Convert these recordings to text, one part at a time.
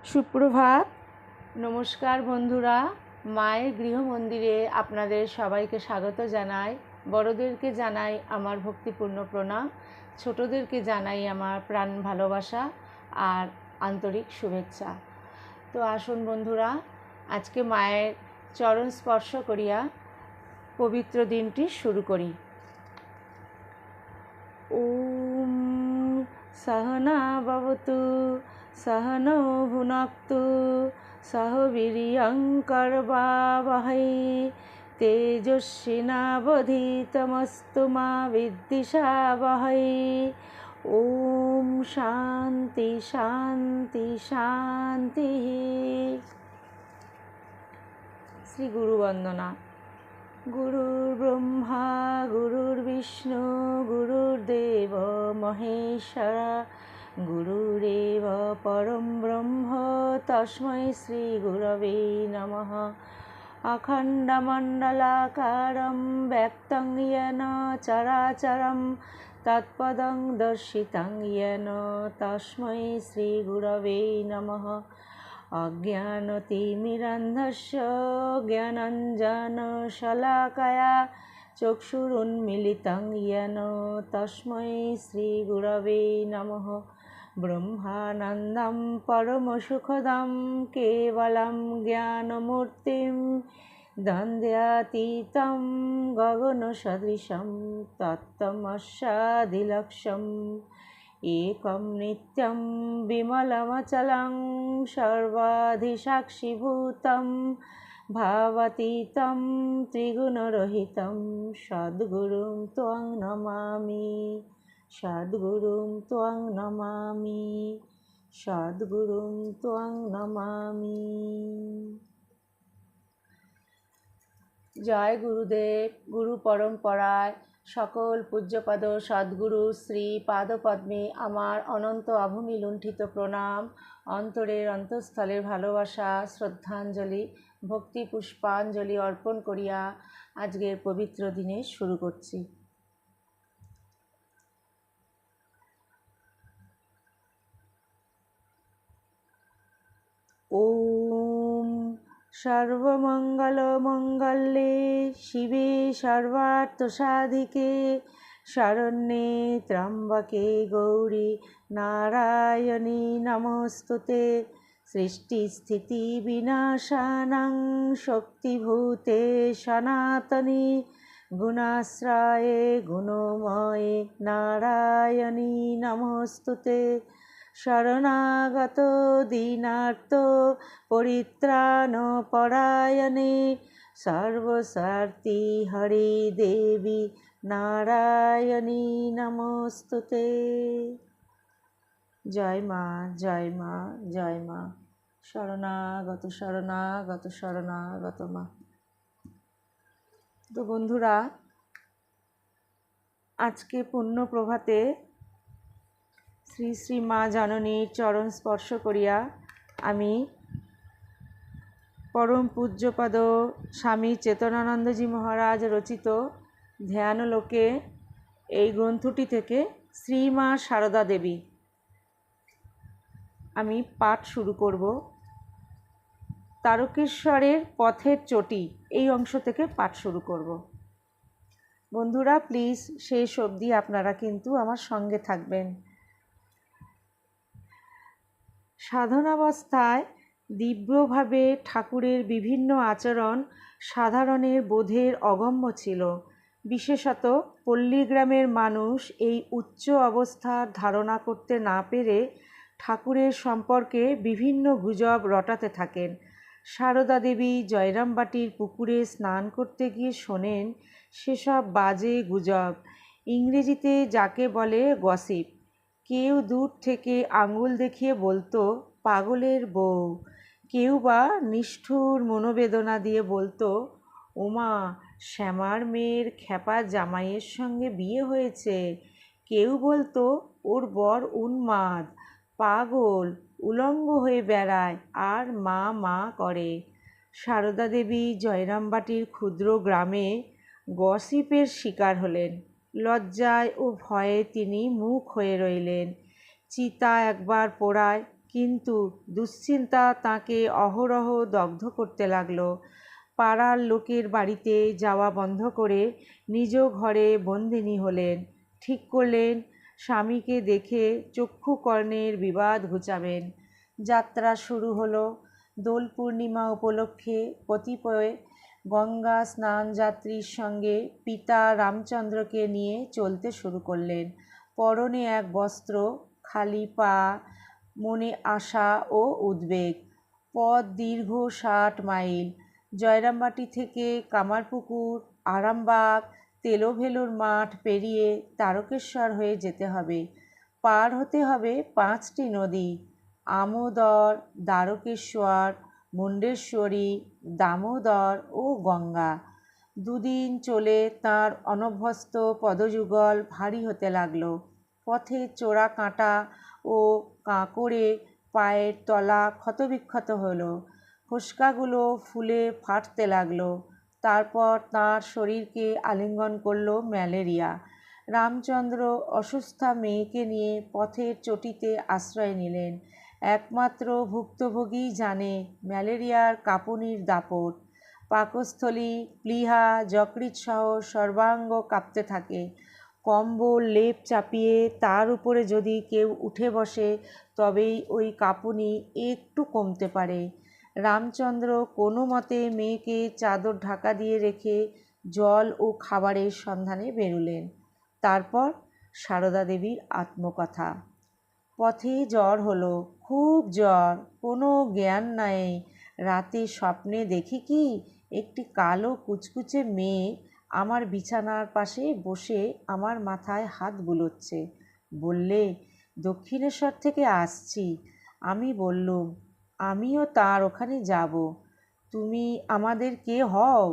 সুপ্রভাত, নমস্কার বন্ধুরা। মায়ের গৃহমন্দিরে আপনাদের সবাইকে স্বাগত জানাই। বড়দেরকে জানাই আমার ভক্তিপূর্ণ প্রণাম, ছোটদেরকে জানাই আমার প্রাণ ভালোবাসা আর আন্তরিক শুভেচ্ছা। তো আসুন বন্ধুরা, আজকে মায়ের চরণ স্পর্শ করিয়া পবিত্র দিনটি শুরু করি। ওম সহনা ভবতু सहनौ भुनक्तु सह वीर्यं कर्वावहै तेजस्विनावधीतमस्तु मा विद्विषावहै। ओम शांति शांति शांति। श्री गुरु वंदना। गुरुर्ब्रह्मा गुरुर्विष्णु गुरुर्देव महेश्वरा गुरुरेव परं ब्रह्म तस्मै श्री गुरवे नमः। अखण्डमण्डलाकारं व्यक्तं येन चराचरं तत्पदं दर्शितं येन तस्मै श्री गुरवे नमः। अज्ञानतिमिरान्धस्य ज्ञानाञ्जनशलाकया चक्षुरुन्मीलितं येन तस्मै श्री गुरवे नमः। ब्रह्मानन्दं परमसुखदं केवलं ज्ञानमूर्तिं द्वन्द्वातीतं गगनसदृशं तत्त्वमस्यादिलक्ष्यम् एकं नित्यं विमलमचलं सर्वाधिसाक्षिभूतं भावातीतं त्रिगुणरहितं सद्गुरुं त्वं नमामि सद्गुरुं त्वं नमामि सद्गुरुं त्वं नमामि। জয় গুরুদেব। গুরু পরম্পরায় সকল পূজ্যপদ সদ্গুরু শ্রী পাদপদ্মে আমার অনন্ত অভূমি লুণ্ঠিত প্রণাম, অন্তরের অন্তঃস্থলের ভালোবাসা, শ্রদ্ধাঞ্জলি, ভক্তি পুষ্পাঞ্জলি অর্পণ করিয়া আজকের পবিত্র দিনে শুরু করছি। ওম সর্বমঙ্গলমঙ্গলে শিবে সর্বার্থসাধিকে শরণ্যে ত্র্যম্বকে গৌরী নারায়ণী নমস্তুতে। সৃষ্টিস্থিতি বিনাশানাং শক্তিভূতে সনাতনী গুণাশ্রয়ে গুণময়ে নারায়ণী নমস্তুতে। শরণাগত দীনার্ত পরিত্রাণপরায়ণে সর্বস্বার্থী হরে দেবী নারায়ণী নমস্তুতে। জয় মা জয় মা জয় মা। শরণাগত শরণাগত শরণাগত মা। তো বন্ধুরা, আজকে পুণ্য প্রভাতে শ্রী শ্রী মা জননীর চরণ স্পর্শ করিয়া আমি পরম পূজ্যপদ স্বামী চেতনানন্দজি মহারাজ রচিত ধ্যানলোকে এই গ্রন্থটি থেকে শ্রীমা সারদা দেবী আমি পাঠ শুরু করব। তারকেশ্বরের পথের চটি এই অংশ থেকে পাঠ শুরু করব। বন্ধুরা, প্লিজ শেষ অবধি আপনারা কিন্তু আমার সঙ্গে থাকবেন। সাধনাবস্থায় দিব্যভাবে ঠাকুরের বিভিন্ন আচরণ সাধারণের বোধের অগম্য ছিল। বিশেষত পল্লীগ্রামের মানুষ এই উচ্চ অবস্থার ধারণা করতে না পেরে ঠাকুরের সম্পর্কে বিভিন্ন গুজব রটাতে থাকেন। সারদা দেবী জয়রামবাটির পুকুরে স্নান করতে গিয়ে শোনেন সেসব বাজে গুজব, ইংরেজিতে যাকে বলে গসিপ। কেউ দূর থেকে আঙুল দেখিয়ে বলতো পাগলের বউ, কেউ বা নিষ্ঠুর মনোবেদনা দিয়ে বলতো ওমা শ্যামার মেয়ের খ্যাপা জামাইয়ের সঙ্গে বিয়ে হয়েছে। কেউ বলতো ওর বর উন্মাদ, পাগল, উলঙ্গ হয়ে বেড়ায় আর মা মা করে। সারদা দেবী জয়রামবাটির ক্ষুদ্র গ্রামে গসিপের শিকার হলেন। লজ্জায় ও ভয়ে তিনি মুখ হয়ে রইলেন। চিতা একবার পোড়ায়, কিন্তু দুশ্চিন্তা তাকে অহরহ দগ্ধ করতে লাগল। পাড়ার লোকের বাড়িতে যাওয়া বন্ধ করে নিজ ঘরে বন্দিনী হলেন। ঠিক করলেন স্বামীকে দেখে চক্ষুকর্ণের বিবাদ ঘুচাবেন। যাত্রা শুরু হলো। দোল পূর্ণিমা উপলক্ষে কতিপয় গঙ্গা স্নান যাত্রীর সঙ্গে পিতা রামচন্দ্রকে নিয়ে চলতে শুরু করলেন। পরনে এক বস্ত্র, খালি পা, মনে আশা ও উদ্বেগ। পথ দীর্ঘ 60 মাইল। জয়রামবাটি থেকে কামারপুকুর, আরামবাগ, তেলোভেলোর মাঠ পেরিয়ে তারকেশ্বর হয়ে যেতে হবে। পার হতে হবে 5টি নদী: আমোদর, দ্বারকেশ্বর, মুণ্ডেশ্বরী, দামোদর ও গঙ্গা। দুদিন চলে তাঁর অনভ্যস্ত পদযুগল ভারী হতে লাগল। পথে চোরা কাঁটা ও কাঁকড়ে পায়ের তলা ক্ষতবিক্ষত হলো। ফোস্কাগুলো ফুলে ফাটতে লাগলো। তারপর তাঁর শরীরকে আলিঙ্গন করল ম্যালেরিয়া। রামচন্দ্র অসুস্থা মেয়েকে নিয়ে পথের চটিতে আশ্রয় নিলেন। একমাত্র ভুক্তভোগীই জানে ম্যালেরিয়ার কাঁপুনির দাপট। পাকস্থলী, প্লীহা, যকৃৎসহ সর্বাঙ্গ কাঁপতে থাকে। কম্বল লেপ চাপিয়ে তার উপরে যদি কেউ উঠে বসে তবেই ওই কাঁপুনি একটু কমতে পারে। রামচন্দ্র কোনো মতে মেয়েকে চাদর ঢাকা দিয়ে রেখে জল ও খাবারের সন্ধানে বেরুলেন। তারপর সারদা দেবীর আত্মকথা। পথে জ্বর হলো, খুব জ্বর, কোনো জ্ঞান নাই। রাতে স্বপ্নে দেখি কি, একটি কালো কুচকুচে মেয়ে আমার বিছানার পাশে বসে আমার মাথায় হাত বুলোচ্ছে। বললে, দক্ষিণেশ্বর থেকে আসছি। আমি বললুম, আমিও তার ওখানে যাব। তুমি আমাদের কে হও?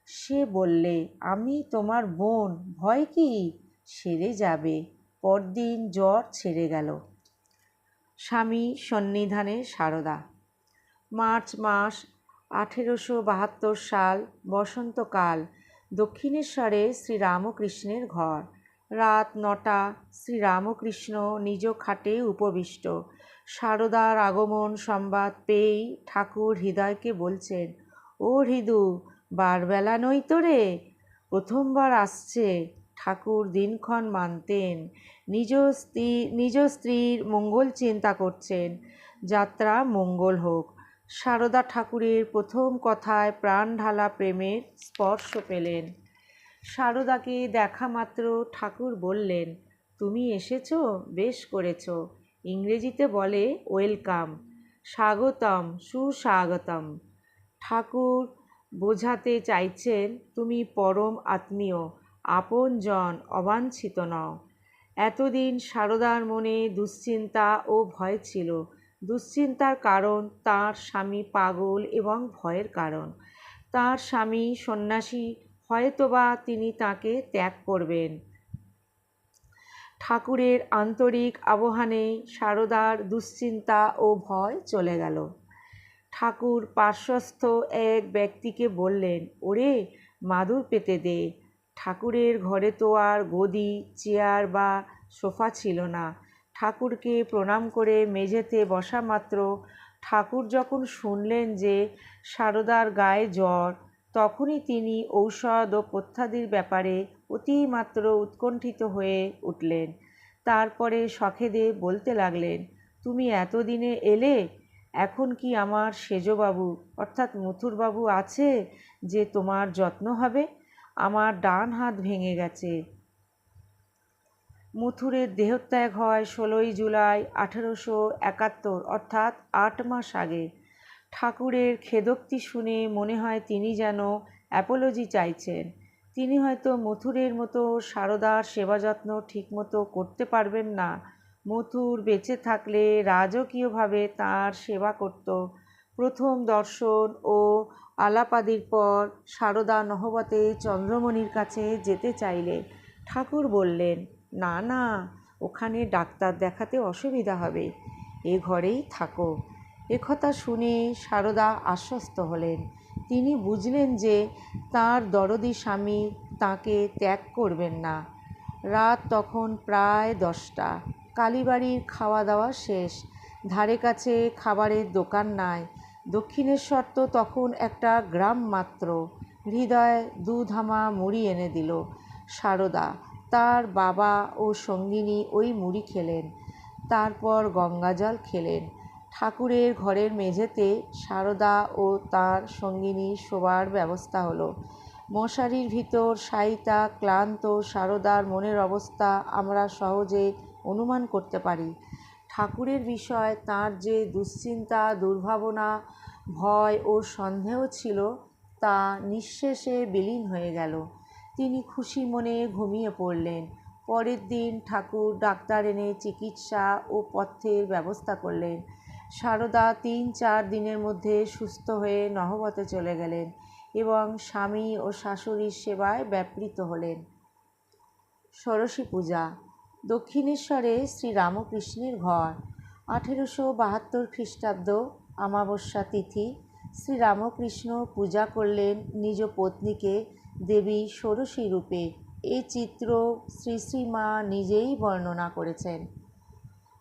সে বললে, আমি তোমার বোন, ভয় কি, সেরে যাবে। পরদিন জ্বর ছেড়ে গেল। স্বামী সন্নিধানে সারদা। মার্চ মাস 1872 সাল, বসন্তকাল। দক্ষিণেশ্বরে শ্রীরামকৃষ্ণের ঘর। রাত 9টা। শ্রীরামকৃষ্ণ নিজ খাটে উপবিষ্ট। সারদার আগমন সংবাদ পেয়েই ঠাকুর হৃদয়কে বলছেন, ও হৃদু, বারবেলা নই তো রে? প্রথমবার আসছে। ঠাকুর দিনক্ষণ মানতেন। নিজ স্ত্রীর মঙ্গল চিন্তা করছেন। যাত্রা মঙ্গল হোক। সারদা ঠাকুরের প্রথম কথায় প্রাণ ঢালা প্রেমের স্পর্শ পেলেন। সারদাকে দেখা মাত্র ঠাকুর বললেন, তুমি এসেছ, বেশ করেছ। ইংরেজিতে বলে ওয়েলকাম, স্বাগতম, সুস্বাগতম। ঠাকুর বোঝাতে চাইছেন তুমি পরম আত্মীয়, আপনজন, অবাঞ্ছিত নও। এতদিন সারদার মনে দুশ্চিন্তা ও ভয় ছিল। দুশ্চিন্তার কারণ তাঁর স্বামী পাগল এবং ভয়ের কারণ তাঁর স্বামী সন্ন্যাসী, হয়তোবা তিনি তাকে ত্যাগ করবেন। ঠাকুরের আন্তরিক আহ্বানে সারদার দুশ্চিন্তা ও ভয় চলে গেল। ঠাকুর পার্শ্বস্থ এক ব্যক্তিকে বললেন, ওরে, মাদুর পেতে দে। ঠাকুরের ঘরে তো আর গদি, চেয়ার বা সোফা ছিল না। ঠাকুরকে প্রণাম করে মেঝেতে বসা মাত্র ঠাকুর যখন শুনলেন যে সারদার গায়ে জ্বর, তখনই তিনি ঔষধ ও পথ্যাদির ব্যাপারে অতিমাত্র উৎকণ্ঠিত হয়ে উঠলেন। তারপরে সখেদে বলতে লাগলেন, তুমি এতদিনে এলে, এখন কি আমার সেজবাবু অর্থাৎ মথুরবাবু আছে যে তোমার যত্ন হবে? আমার ডান হাত ভেঙে গেছে। মথুরের দেহত্যাগ হয় 16ই জুলাই 1871, অর্থাৎ 8 মাস আগে। ঠাকুরের খেদোক্তি শুনে মনে হয় তিনি যেন অ্যাপোলজি চাইছেন। তিনি হয়তো মথুরের মতো সারদার সেবাযত্ন ঠিকমতো করতে পারবেন না। মথুর বেঁচে থাকলে রাজকীয়ভাবে তাঁর সেবা করত। প্রথম দর্শন ও আলাপাদির পর সারদা নহবতে চন্দ্রমণির কাছে যেতে চাইলে ঠাকুর বললেন, না না, ওখানে ডাক্তার দেখাতে অসুবিধা হবে, এ ঘরেই থাকো। একথা শুনে সারদা আশ্বস্ত হলেন। তিনি বুঝলেন যে তাঁর দরদী স্বামী তাঁকে ত্যাগ করবেন না। রাত তখন প্রায় 10টা। কালীবাড়ির খাওয়া দাওয়া শেষ। ধারে কাছে খাবারের দোকান নাই। দক্ষিণেশ্বর তো তখন একটা গ্রাম মাত্র। হৃদয় দুধামা মুড়ি এনে দিল। সারদা, তার বাবা ও সঙ্গিনী ওই মুড়ি খেলেন, তারপর গঙ্গাজল খেলেন। ঠাকুরের ঘরের মেঝেতে সারদা ও তার সঙ্গিনী শোবার ব্যবস্থা হলো। মশারির ভিতর শায়িতা ক্লান্ত সারদার মনের অবস্থা আমরা সহজে অনুমান করতে পারি। ঠাকুরের বিষয় তাঁর যে দুশ্চিন্তা, দুর্ভাবনা, ভয় ও সন্দেহ ছিল, তা নিঃশেষে বিলীন হয়ে গেল। তিনি খুশি মনে ঘুমিয়ে পড়লেন। পরের দিন ঠাকুর ডাক্তার এনে চিকিৎসা ও পথ্যের ব্যবস্থা করলেন। সারদা ৩-৪ দিনের মধ্যে সুস্থ হয়ে নহবতে চলে গেলেন এবং স্বামী ও শাশুড়ির সেবায় ব্যাপৃত হলেন। ষোড়শী পূজা। দক্ষিণেশ্বরে শ্রীরামকৃষ্ণের ঘর। 1872 খ্রিস্টাব্দ অমাবস্যা তিথি শ্রীরামকৃষ্ণ পূজা করলেন নিজ পত্নীকে দেবী ষোড়শী রূপে। এই চিত্র শ্রী শ্রীমা নিজেই বর্ণনা করেছেন।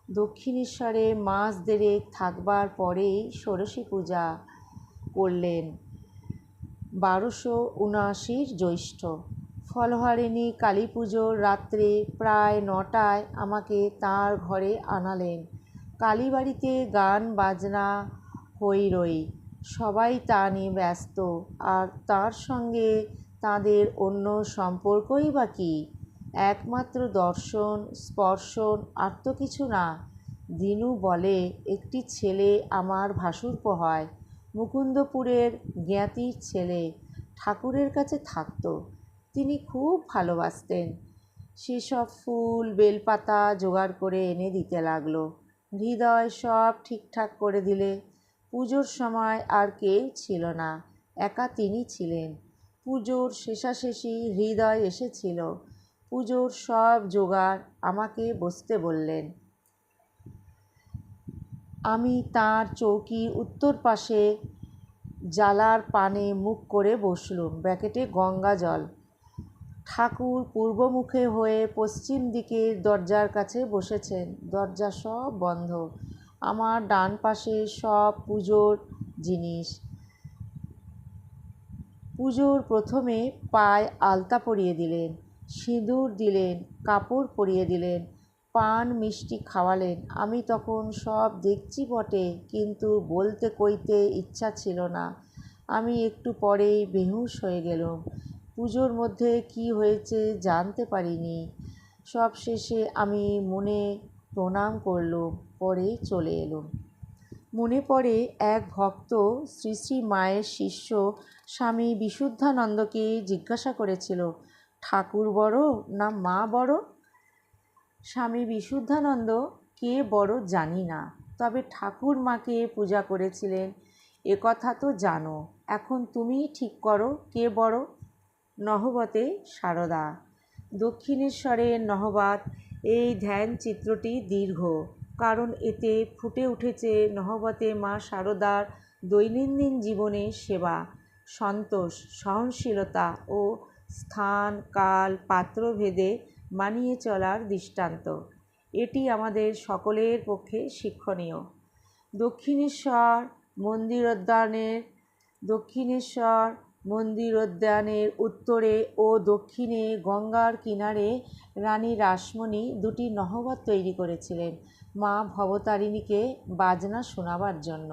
দক্ষিণেশ্বরে মাস দেড়েক থাকবার পরেই ষোড়শী পূজা করলেন 1279 জ্যৈষ্ঠ। ফলহারিণী কালী পুজোর রাত্রে প্রায় 9টায় আমাকে তাঁর ঘরে আনালেন। কালীবাড়িতে গান বাজনা হইরই, সবাই তা নিয়ে ব্যস্ত। আর তার সঙ্গে তাঁদের অন্য সম্পর্কই বা কী? একমাত্র দর্শন স্পর্শন, আর তো কিছু না। দিনু বলে, একটি ছেলে আমার ভাসুরপো হয়, মুকুন্দপুরের জ্ঞাতির ছেলে, ঠাকুরের কাছে থাকত। তিনি খুব ভালোবাসতেন। সেসব ফুল বেলপাতা জোগাড় করে এনে দিতে লাগলো। হৃদয় সব ঠিকঠাক করে দিলে। পুজোর সময় আর কেউ ছিল না, একা তিনি ছিলেন। পুজোর শেষাশেষি হৃদয় এসেছিল। পুজোর সব জোগাড়, আমাকে বসতে বললেন। আমি তাঁর চৌকির উত্তর পাশে জালার পানে মুখ করে বসলুম, ব্র্যাকেটে গঙ্গা জল। ঠাকুর পূর্বমুখে হয়ে পশ্চিম দিকের দরজার কাছে বসেছেন। দরজা সব বন্ধ। আমার ডান পাশে সব পুজোর জিনিস। পুজোর প্রথমে পায়ে আলতা পরিয়ে দিলেন, সিঁদুর দিলেন, কাপড় পরিয়ে দিলেন, পান মিষ্টি খাওয়ালেন। আমি তখন সব দেখছি বটে, কিন্তু বলতে কইতে ইচ্ছা ছিল না। আমি একটু পরেই বেহুঁশ হয়ে গেলুম। পুজোর মধ্যে কি হয়েছে জানতে পারিনি। সব শেষে আমি মনে প্রণাম করলুম, পরে চলে এলুম। মনে পড়ে এক ভক্ত শ্রী শ্রী মায়ের শিষ্য স্বামী বিশুদ্ধানন্দকে জিজ্ঞাসা করেছিল, ঠাকুর বড় না মা বড়? স্বামী বিশুদ্ধানন্দ কে বড় জানি না, তবে ঠাকুর মাকে পূজা করেছিলেন এ কথা তো জানো। এখন তুমিই ঠিক করো কে বড়। নহবতে সারদা। দক্ষিণেশ্বরের নহবত এই ধ্যান চিত্রটি দীর্ঘ, কারণ এতে ফুটে উঠেছে নহবতে মা সারদার দৈনন্দিন জীবনের সেবা, সন্তোষ, সহনশীলতা ও স্থান কাল পাত্রভেদে মানিয়ে চলার দৃষ্টান্ত। এটি আমাদের সকলের পক্ষে শিক্ষণীয়। দক্ষিণেশ্বর মন্দিরোদ্যানের উত্তরে ও দক্ষিণে গঙ্গার কিনারে রানী রাসমণি দুটি নহবত তৈরি করেছিলেন মা ভবতারিণীকে বাজনা শোনাবার জন্য।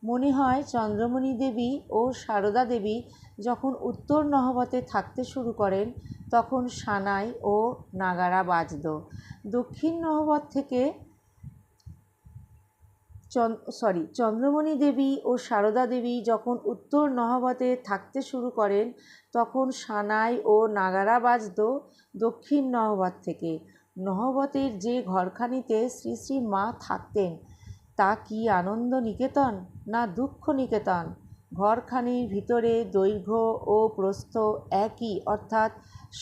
মনে হয় চন্দ্রমণি দেবী ও সারদা দেবী যখন উত্তর নহবতে থাকতে শুরু করেন, তখন সানাই ও নাগারা বাজত। দক্ষিণ নহবত থেকে চন্দ্রমণি দেবী ও সারদা দেবী যখন উত্তর নহবতে থাকতে শুরু করেন, তখন সানাই ও নাগারা বাজত দক্ষিণ নহবত থেকে। নহবতের যে ঘরখানিতে শ্রী শ্রী মা থাকতেন, তা কি আনন্দ নিকেতন না দুঃখ নিকেতন? ঘরখানির ভিতরে দৈর্ঘ্য ও প্রস্থ একই, অর্থাৎ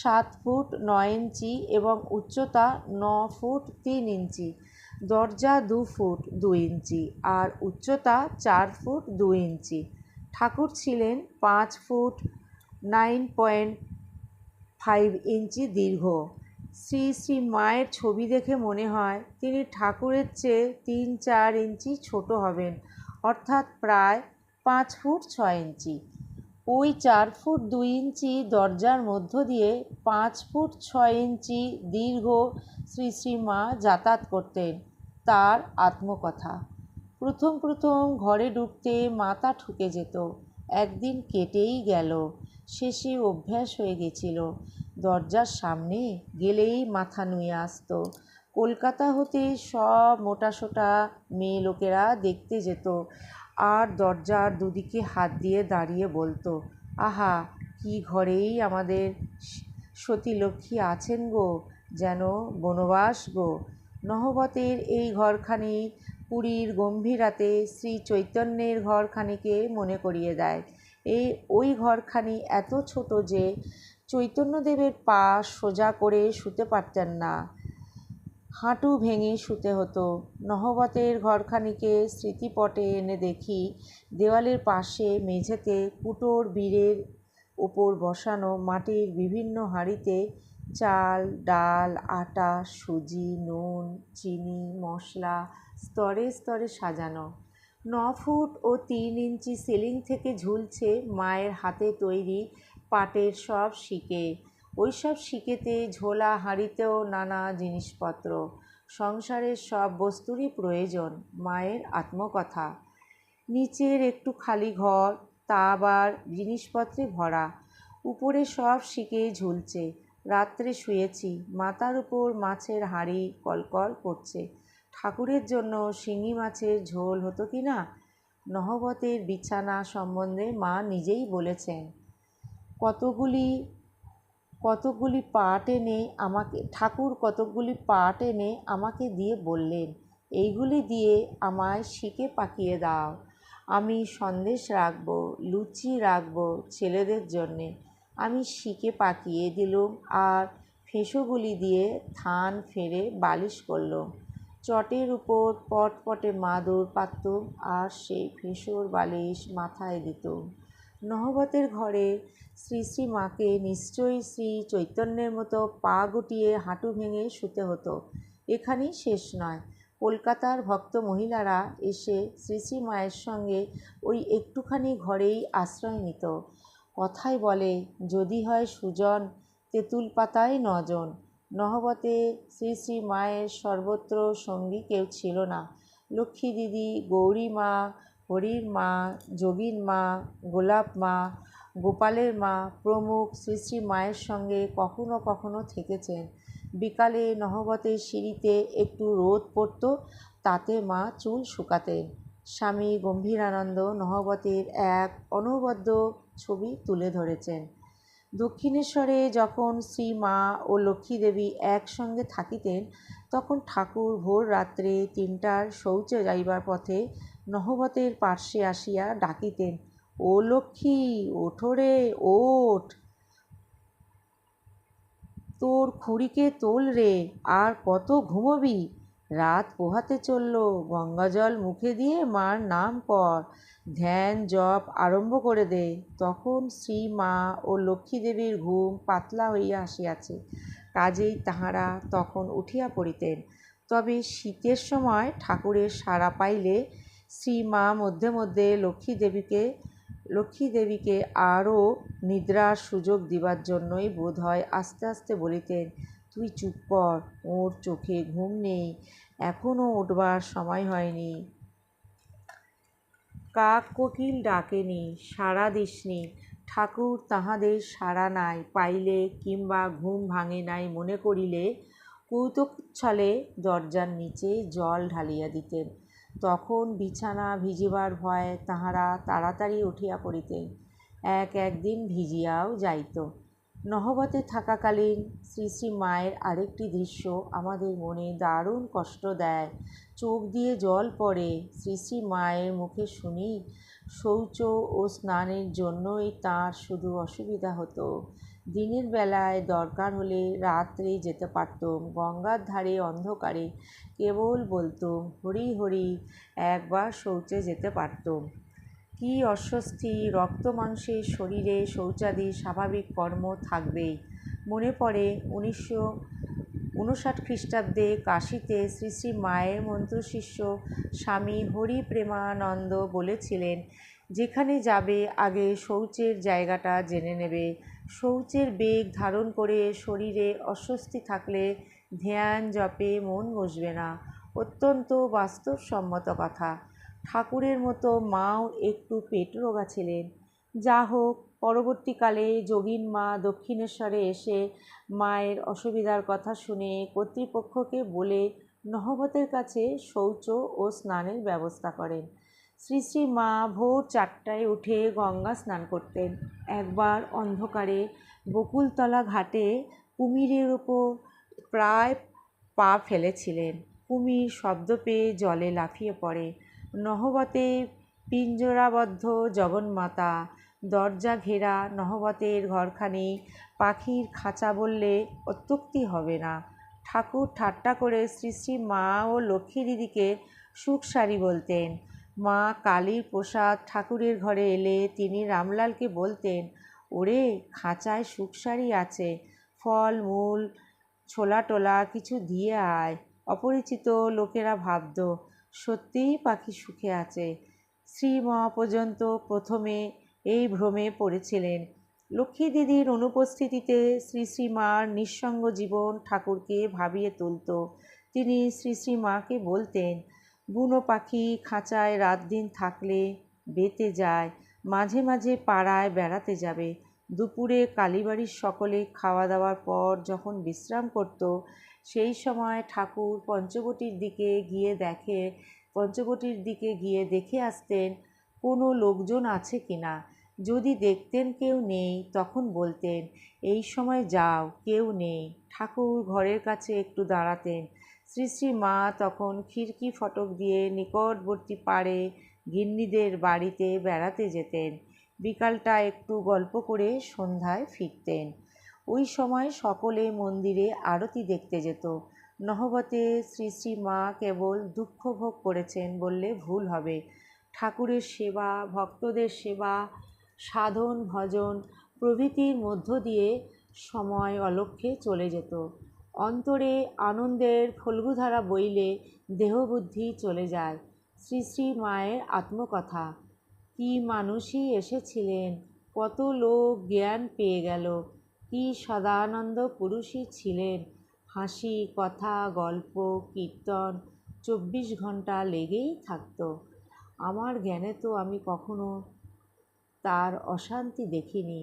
7 ফুট 9 ইঞ্চি এবং উচ্চতা 9 ফুট 3 ইঞ্চি। দরজা 2 ফুট 2 ইঞ্চি আর উচ্চতা 4 ফুট 2 ইঞ্চি। ঠাকুর ছিলেন 5 ফুট 9.5 ইঞ্চি দীর্ঘ শ্রী শ্রী মায়ের ছবি দেখে মনে হয় তিনি ঠাকুরের চেয়ে 3-4 ইঞ্চি ছোট হবেন, অর্থাৎ প্রায় 5 ফুট 6 ইঞ্চি। ওই 4 ফুট 2 ইঞ্চি দরজার মধ্য দিয়ে 5 ফুট 6 ইঞ্চি দীর্ঘ শ্রী শ্রী মা যাতায়াত করতেন। তার আত্মকথা। প্রথম প্রথম ঘরে ঢুকতে মাথা ঠুকে যেত, একদিন কেটেই গেল, শেষে অভ্যাস হয়ে গেছিল। দরজার সামনে গেলেই মাথা নুয়ে আসতো। কলকাতা হতে সব মোটাসোটা মেয়ে লোকেরা দেখতে যেত, আর দরজার দুদিকে হাত দিয়ে দাঁড়িয়ে বলতো, আহা, কি ঘরেই আমাদের সতীলক্ষ্মী আছেন গো, যেন বনবাস গো। নহবতের এই ঘরখানি পুরীর গম্ভীরাতে শ্রী চৈতন্যের ঘরখানিকে মনে করিয়ে দেয়। ওই ঘরখানি এত ছোট যে চৈতন্যদেবের পা সোজা করে শুতে পারতেন না, হাঁটু ভেঙে শুতে হতো। নহবতের ঘরখানিকে স্মৃতিপটে এনে দেখি, দেওয়ালের পাশে মেঝেতে কুটোর বীরের ওপর বসানো মাটির বিভিন্ন হাঁড়িতে চাল, ডাল, আটা, সুজি, নুন, চিনি, মশলা স্তরে স্তরে সাজানো। 9 ফুট ও 3 ইঞ্চি সিলিং থেকে ঝুলছে মায়ের হাতে তৈরি পাটের সব শিকে। ওই সব শিকেতে ঝোলা হাঁড়িতেও নানা জিনিসপত্র। সংসারের সব বস্তুরই প্রয়োজন। মায়ের আত্মকথা। নিচের একটু খালি ঘর, তা আবার জিনিসপত্রে ভরা। উপরে সব শিকে ঝুলছে। রাত্রে শুয়েছি, মাথার উপর মাছের হাঁড়ি কলকল করছে। ঠাকুরের জন্য শিঙি মাছের ঝোল হতো কি না? নহবতের বিছানা সম্বন্ধে মা নিজেই বলেছেন, ঠাকুর কতকগুলি পাট এনে আমাকে দিয়ে বললেন, এইগুলি দিয়ে আমায় শিকে পাকিয়ে দাও, আমি সন্দেশ রাখবো, লুচি রাখবো ছেলেদের জন্যে। আমি শিকে পাকিয়ে দিলুম, আর ফেঁসোগুলি দিয়ে থান ফেরে বালিশ করলুম। চটের উপর পটপটে মাদুর পাততুম, আর সেই ফেঁসোর বালিশ মাথায় দিতুম। নহবতের ঘরে শ্রী শ্রী মাকে নিশ্চয়ই শ্রী চৈতন্যের মতো পা গুটিয়ে হাঁটু ভেঙে শুতে হতো। এখানেই শেষ নয়। কলকাতার ভক্ত মহিলারা এসে শ্রী শ্রী মায়ের সঙ্গে ওই একটুখানি ঘরেই আশ্রয় নিত। কথায় বলে, যদি হয় সুজন, তেঁতুল পাতায় 9 জন। নহবতে শ্রী শ্রী মায়ের সর্বত্র সঙ্গী কেউ ছিল না। লক্ষ্মী দিদি, গৌরী মা, হরির মা, যোগীর মা, গোলাপ মা, গোপালের মা প্রমুখ শ্রী শ্রী মায়ের সঙ্গে কখনো কখনো থেকেছেন। বিকালে নহবতের সিঁড়িতে একটু রোদ পড়ত, তাতে মা চুল শুকাতেন। স্বামী গম্ভীরানন্দ নহবতের এক অনবদ্য ছবি তুলে ধরেছেন। দক্ষিণেশ্বরে যখন শ্রী মা ও লক্ষ্মী দেবী একসঙ্গে থাকিতেন, তখন ঠাকুর ভোর রাত্রে 3টার শৌচে যাইবার পথে নহবতের পার্শ্বে আসিয়া ডাকিতেন, ও লক্ষ্মী, ওঠো রে, ওঠ, তোর খুড়িকে তোল রে, আর কত ঘুমোবি? রাত পোহাতে চলল, গঙ্গাজল মুখে দিয়ে মার নাম কর, ধ্যান জপ আরম্ভ করে দে। তখন শ্রী মা ও লক্ষ্মী দেবীর ঘুম পাতলা হইয়া আসিয়াছে, কাজেই তাঁহারা তখন উঠিয়া পড়িতেন। তবে শীতের সময় ঠাকুরের সাড়া পাইলে শ্রী মা মধ্যে মধ্যে লক্ষ্মী দেবীকে আরও নিদ্রার সুযোগ দিবার জন্যই বোধ হয় আস্তে আস্তে বলিতেন, তুই চুপ কর, ওর চোখে ঘুম নেই, এখনও উঠবার সময় হয়নি, কাক কোকিল ডাকেনি, সাড়া দিসনি। ঠাকুর তাহাদের সাড়া নাই পাইলে কিংবা ঘুম ভাঙে নাই মনে করিলে কৌতুকচ্ছলে দরজার নিচে জল ঢালিয়া দিতেন। তখন বিছানা ভিজিবার ভয়ে তাহারা তাড়াতাড়ি উঠিয়া পড়িতেন। একদিন ভিজিয়াও যাইত। নহবতে থাকাকালীন শ্রী শ্রী মায়ের আরেকটি দৃশ্য আমাদের মনে দারুণ কষ্ট দেয়। চোখ দিয়ে জল পড়ে। শ্রী শ্রী মায়ের মুখে শুনি, শৌচ ও স্নানের জন্যই তাঁর শুধু অসুবিধা হতো। দিনের বেলায় দরকার হলে রাত্রে যেতে পারতুম। গঙ্গার ধারে অন্ধকারে কেবল বলতুম, হরি হরি, একবার শৌচে যেতে পারতুম। কী অস্বস্তি! রক্ত মাংসের শরীরে শৌচাদি স্বাভাবিক কর্ম থাকবেই। মনে পড়ে 59 খ্রিস্টাব্দে কাশীতে শ্রী শ্রী মায়ের মন্ত্রশিষ্য স্বামী হরি প্রেমানন্দ বলেছিলেন, যেখানে যাবে আগে শৌচের জায়গাটা জেনে নেবে। শৌচের বেগ ধারণ করে শরীরে অস্বস্তি থাকলে ধ্যান জপে মন বসবে না। অত্যন্ত বাস্তবসম্মত কথা। ঠাকুরের মতো মাও একটু পেটরোগা ছিলেন। যা হোক, পরবর্তীকালে যোগীন মা দক্ষিণেশ্বরে এসে মায়ের অসুবিধার কথা শুনে কর্তৃপক্ষকে বলে নহবতের কাছে শৌচ ও স্নানের ব্যবস্থা করেন। শ্রী শ্রী মা ভোর 4টায় উঠে গঙ্গা স্নান করতেন। একবার অন্ধকারে বকুলতলা ঘাটে কুমিরের ওপর প্রায় পা ফেলেছিলেন। কুমির শব্দ পেয়ে জলে লাফিয়ে পড়ে। নহবতে পিঞ্জরাবদ্ধ জগন্মাতা, দরজা ঘেরা নহবতের ঘরখানি পাখির খাঁচা বললে অত্যুক্তি হবে না। ঠাকুর ঠাট্টা করে শ্রী শ্রী মা ও লক্ষ্মী দিদিকে সুখসারি বলতেন। মা কালীর প্রসাদ ঠাকুরের ঘরে এলে তিনি রামলালকে বলতেন, ওরে, খাঁচায় সুখসারি আছে, ফল মূল ছোলা টোলা কিছু দিয়ে আয়। অপরিচিত লোকেরা ভাবত সত্যিই পাখি সুখে আছে। শ্রী মা পর্যন্ত প্রথমে এই ভ্রমে পড়েছিলেন। লক্ষ্মী দিদির অনুপস্থিতিতে শ্রী শ্রী মার নিঃসঙ্গ জীবন ঠাকুরকে ভাবিয়ে তুলত। তিনি শ্রী শ্রী মাকে বলতেন, বুনো পাখি খাঁচায় রাত দিন থাকলে বেঁতে যায়, মাঝে মাঝে পাড়ায় বেড়াতে যাবে। দুপুরে কালীবাড়ির সকলে খাওয়া দাওয়ার পর যখন বিশ্রাম করত, সেই সময় ঠাকুর পঞ্চবটির দিকে গিয়ে দেখে আসতেন কোনো লোকজন আছে কিনা। যদি দেখতেন কেউ নেই, তখন বলতেন, এই সময় যাও, কেউ নেই। ঠাকুর ঘরের কাছে একটু দাঁড়াতেন। শ্রী শ্রী মা তখন খিড়কি ফটক দিয়ে নিকটবর্তী পাড়ে গিন্নিদের বাড়িতে বেড়াতে যেতেন। বিকালটা একটু গল্প করে সন্ধ্যায় ফিরতেন। ওই সময় সকলে মন্দিরে আরতি দেখতে যেত। নহবতে শ্রী শ্রী মা কেবল দুঃখ ভোগ করেছেন বললে ভুল হবে। ঠাকুরের সেবা, ভক্তদের সেবা, সাধন ভজন প্রভৃতির মধ্য দিয়ে সময় অলক্ষ্যে চলে যেত। অন্তরে আনন্দের ফল্গুধারা বইলে দেহবুদ্ধি চলে যায়। শ্রী শ্রী মায়ের আত্মকথা। কি মানুষই এসেছিলেন, কত লোক জ্ঞান পেয়ে গেল। কি সদানন্দ পুরুষই ছিলেন। হাসি, কথা, গল্প, কীর্তন 24 ঘন্টা লেগেই থাকত। আমার জ্ঞানে তো আমি কখনো তার অশান্তি দেখিনি।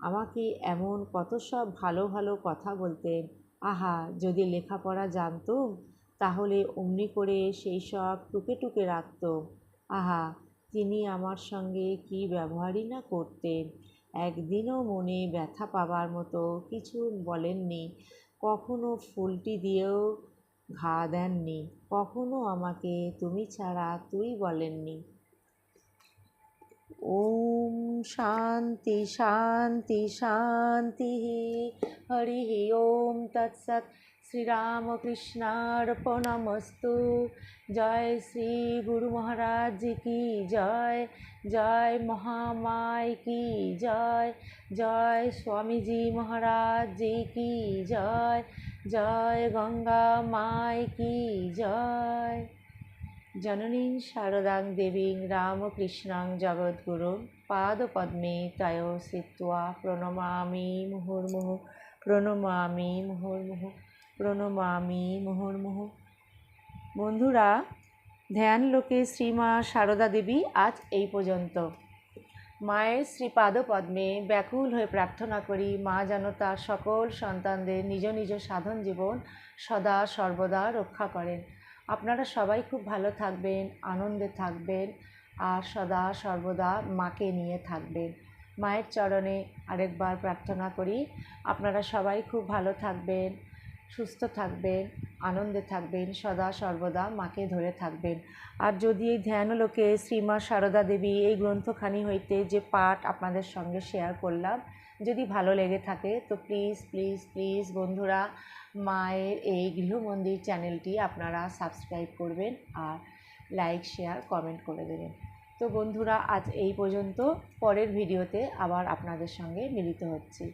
আমাকে এমন কত সব ভালো ভালো কথা বলতেন। আহা, যদি লেখাপড়া জানতুম তাহলে অমনি করে সেই সব টুকে টুকে রাখতুম। আহা, তিনি আমার সঙ্গে কী ব্যবহারই না করতেন। একদিনও মনে ব্যথা পাবার মতো কিছু বলেননি। কখনো ফুলটি দিয়েও ঘা দেননি। কখনো আমাকে তুমি ছাড়া তুই বলেননি। ওম শান্তি শান্তি শান্তি। হরি ওম তৎসৎ। শ্রীরামকৃষ্ণার্পণমস্তু। জয় শ্রী গুরু মহারাজ কি জয়। জয় মহামায় কি জয়। জয় স্বামীজি মহারাজ কি জয়। জয় গঙ্গা মায় কি জয়। জননীং শারদাং দেবীং রামকৃষ্ণাং জগদ্গুরুং পাদপদ্মে তয়ো স্থিত্বা প্রণমামি মুহুর্মুহুঃ। প্রণমামি মুহুর্মুহুঃ। প্রণমামি মুহুর্মুহুঃ। বন্ধুরা, ধ্যান লোকে শ্রীমা সারদা দেবী আজ এই পর্যন্ত। মায়ের শ্রীপাদপদ্মে ব্যাকুল হয়ে প্রার্থনা করি, মা যেন তার সকল সন্তানদের নিজ নিজ সাধন জীবন সদা সর্বদা রক্ষা করেন। আপনারা সবাই খুব ভালো থাকবেন, আনন্দে থাকবেন, আর সদা সর্বদা মাকে নিয়ে থাকবেন। মায়ের চরণে আরেকবার প্রার্থনা করি, আপনারা সবাই খুব ভালো থাকবেন, সুস্থ থাকবেন, আনন্দে থাকবেন, সদা সর্বদা মাকে ধরে থাকবেন। আর যদি এই ধ্যানলোকে শ্রীমা সারদা দেবী এই গ্রন্থখানি হইতে যে পাঠ আপনাদের সঙ্গে শেয়ার করলাম, যদি ভালো লেগে থাকে তো প্লিজ প্লিজ প্লিজ বন্ধুরা, মায়ের এই গৃহমন্দির চ্যানেলটি আপনারা সাবস্ক্রাইব করবেন আর লাইক শেয়ার কমেন্ট করে দেবেন। তো বন্ধুরা, আজ এই পর্যন্ত। পরের ভিডিওতে আবার আপনাদের সঙ্গে মিলিত হচ্ছি।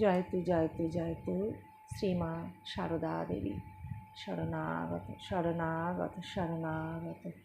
জয়তু জয়তু জয়তু শ্রীমা সারদা দেবী শরণাগত শরণাগত শরণাগত।